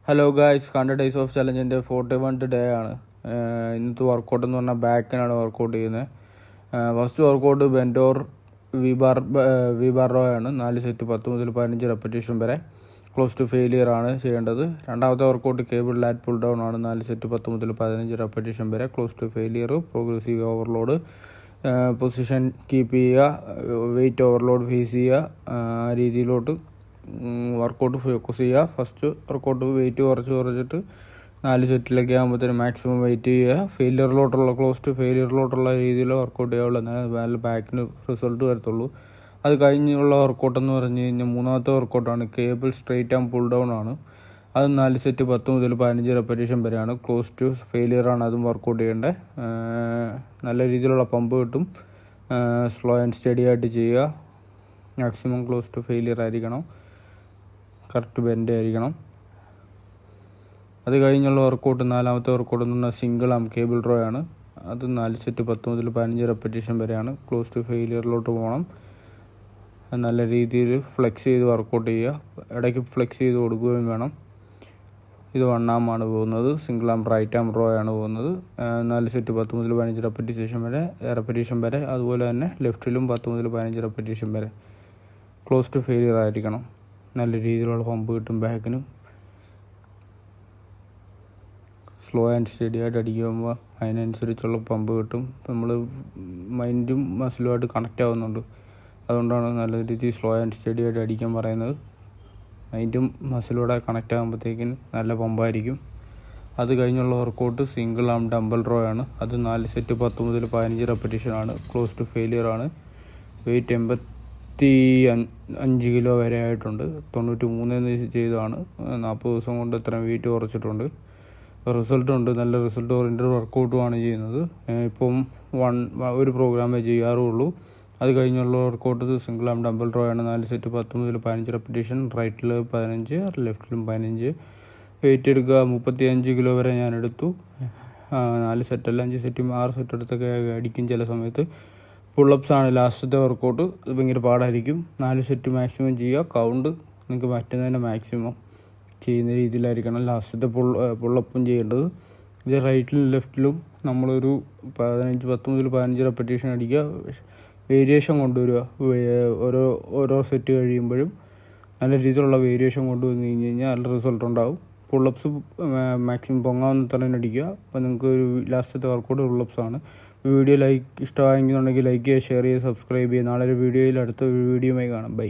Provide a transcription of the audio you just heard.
Hello guys, 100 days of ചലഞ്ചിൻ്റെ 41th day ആണ്. ഇന്നത്തെ വർക്കൗട്ട് എന്ന് പറഞ്ഞാൽ ബാക്കിനാണ് വർക്കൗട്ട് ചെയ്യുന്നത്. First workout bent over V bar row ആണ്. 4 സെറ്റ് 10 മുതൽ 15 റെപ്പറ്റീഷൻ വരെ ക്ലോസ് ടു ഫെയിലിയർ ആണ് ചെയ്യേണ്ടത്. രണ്ടാമത്തെ workout cable lat pull down ആണ്. 4 സെറ്റ് 10 മുതൽ 15 റെപ്പറ്റീഷൻ വരെ close to failure. Progressive overload, position keep ചെയ്യുക, വെയിറ്റ് ഓവർലോഡ് ഫേസ് ചെയ്യുക, ആ രീതിയിലോട്ട് വർക്കൗട്ട് ഫോക്കസ് ചെയ്യുക. ഫസ്റ്റ് വർക്കൗട്ട് വെയിറ്റ് കുറച്ചിട്ട് 4 സെറ്റിലൊക്കെ ആകുമ്പോഴത്തേനും മാക്സിമം വെയിറ്റ് ചെയ്യുക. ക്ലോസ് ടു ഫെയിലിയറിലോട്ടുള്ള രീതിയിൽ വർക്കൗട്ട് ചെയ്യാവുള്ളൂ. എന്നാലും ബാക്കിന് റിസൾട്ട് വരത്തുള്ളൂ. അത് കഴിഞ്ഞുള്ള വർക്കൗട്ട് എന്ന് പറഞ്ഞു കഴിഞ്ഞാൽ മൂന്നാമത്തെ വർക്കൗട്ടാണ് cable straight and pull down ആണ്. അത് 4 സെറ്റ് 10 മുതൽ 15 റെപ്പറ്റീഷൻ വരെയാണ്. ക്ലോസ് ടു ഫെയിലിയർ ആണ് അതും വർക്കൗട്ട് ചെയ്യേണ്ടത്. നല്ല രീതിയിലുള്ള പമ്പ് കിട്ടും. സ്ലോ ആൻഡ് സ്റ്റഡി ആയിട്ട് ചെയ്യുക. മാക്സിമം ക്ലോസ് ടു ഫെയിലിയർ ആയിരിക്കണം. കറക്റ്റ് ബെൻഡ് ആയിരിക്കണം. അത് കഴിഞ്ഞുള്ള വർക്കൗട്ട് നാലാമത്തെ വർക്കൗട്ട് എന്ന് പറഞ്ഞാൽ സിംഗിൾ ആം കേബിൾ റോ ആണ്. അത് 4 സെറ്റ് 10 മുതൽ 15 റെപ്പറ്റീഷൻ വരെയാണ്. ക്ലോസ് ടു ഫെയിലിയറിലോട്ട് പോകണം. നല്ല രീതിയിൽ ഫ്ലെക്സ് ചെയ്ത് വർക്കൗട്ട് ചെയ്യുക. ഇടയ്ക്ക് ഫ്ലെക്സ് ചെയ്ത് കൊടുക്കുകയും വേണം. ഇത് 1 ആം ആണ് പോകുന്നത്. Single arm right arm row ആണ് പോകുന്നത്. 4 സെറ്റ് 10 മുതൽ 15 റെപ്പറ്റീഷൻ വരെ. അതുപോലെ തന്നെ ലെഫ്റ്റിലും 10 മുതൽ 15 റെപ്പറ്റീഷൻ വരെ. ക്ലോസ് ടു ഫെയിലിയർ ആയിരിക്കണം. നല്ല രീതിയിലുള്ള പമ്പ് കിട്ടും ബാക്കിന്. സ്ലോ ആൻഡ് സ്റ്റഡി ആയിട്ട് അടിക്കുമ്പോൾ അതിനനുസരിച്ചുള്ള പമ്പ് കിട്ടും. നമ്മൾ മൈൻഡും മസിലുമായിട്ട് കണക്റ്റ് ആവുന്നുണ്ട്. അതുകൊണ്ടാണ് നല്ല രീതിയിൽ സ്ലോ ആൻഡ് സ്റ്റഡി ആയിട്ട് അടിക്കാൻ പറയുന്നത്. മൈൻഡും മസിലൂടെ കണക്റ്റ് ആകുമ്പോഴത്തേക്കിന് നല്ല പമ്പായിരിക്കും. അത് കഴിഞ്ഞുള്ള വർക്കൗട്ട് സിംഗിൾ ആം ഡംബൽ റോ ആണ്. അത് 4 സെറ്റ് 10 മുതൽ 15 റെപ്പറ്റീഷനാണ്. ക്ലോസ് ടു ഫെയിലിയർ ആണ്. വെയിറ്റ് 85 കിലോ വരെ ആയിട്ടുണ്ട്. 93 ചെയ്തതാണ്. 40 ദിവസം കൊണ്ട് ഇത്രയും വെയിറ്റ് കുറച്ചിട്ടുണ്ട്. റിസൾട്ടുണ്ട്. നല്ല റിസൾട്ട് ഓറിയൻറ്റഡ് വർക്കൗട്ടുമാണ് ചെയ്യുന്നത്. ഇപ്പം ഒരു പ്രോഗ്രാമേ ചെയ്യാറുള്ളൂ. അത് കഴിഞ്ഞുള്ള വർക്കൗട്ട് സിംഗിൾ ആം ഡംബൽ റോ ആണ്. 4 സെറ്റ് 10 മുതൽ 15 റെപ്പറ്റീഷൻ. റൈറ്റിൽ 15, ലെഫ്റ്റിലും 15. വെയിറ്റ് എടുക്കുക 35 കിലോ വരെ ഞാൻ എടുത്തു. 4 സെറ്റല്ല, 5 സെറ്റും 6 സെറ്റ് എടുത്തൊക്കെ അടിക്കും ചില സമയത്ത്. പുള്ളപ്സ് ആണ് ലാസ്റ്റത്തെ വർക്കൗട്ട്. അത് ഭയങ്കര പാടായിരിക്കും. 4 സെറ്റ് മാക്സിമം ചെയ്യുക. കൗണ്ട് നിങ്ങൾക്ക് പറ്റുന്നതിൻ്റെ മാക്സിമം ചെയ്യുന്ന രീതിയിലായിരിക്കണം ലാസ്റ്റത്തെ പുള്ളപ്പും ചെയ്യേണ്ടത്. ഇത് റൈറ്റിലും ലെഫ്റ്റിലും നമ്മളൊരു 10 മുതൽ 15 റെപ്പറ്റീഷൻ അടിക്കുക. വേരിയേഷൻ കൊണ്ടുവരിക. ഓരോ സെറ്റ് കഴിയുമ്പോഴും നല്ല രീതിയിലുള്ള വേരിയേഷൻ കൊണ്ടുവന്ന് കഴിഞ്ഞ് കഴിഞ്ഞാൽ നല്ല റിസൾട്ട് ഉണ്ടാവും. പുള്ളപ്സ് മാക്സിമം പൊങ്ങാവുന്ന തന്നെ അടിക്കുക. അപ്പോൾ നിങ്ങൾക്ക് ഒരു ലാസ്റ്റത്തെ വർക്കൗട്ട് പുള്ളപ്സ് ആണ്. വീഡിയോ ഇഷ്ടമായെന്നുണ്ടെങ്കിൽ ലൈക്ക് ചെയ്യുക, ഷെയർ ചെയ്യുക, സബ്സ്ക്രൈബ് ചെയ്യുക. നാളെ ഒരു വീഡിയോയിൽ അടുത്ത വീഡിയോയുമായി കാണാം. ബൈ.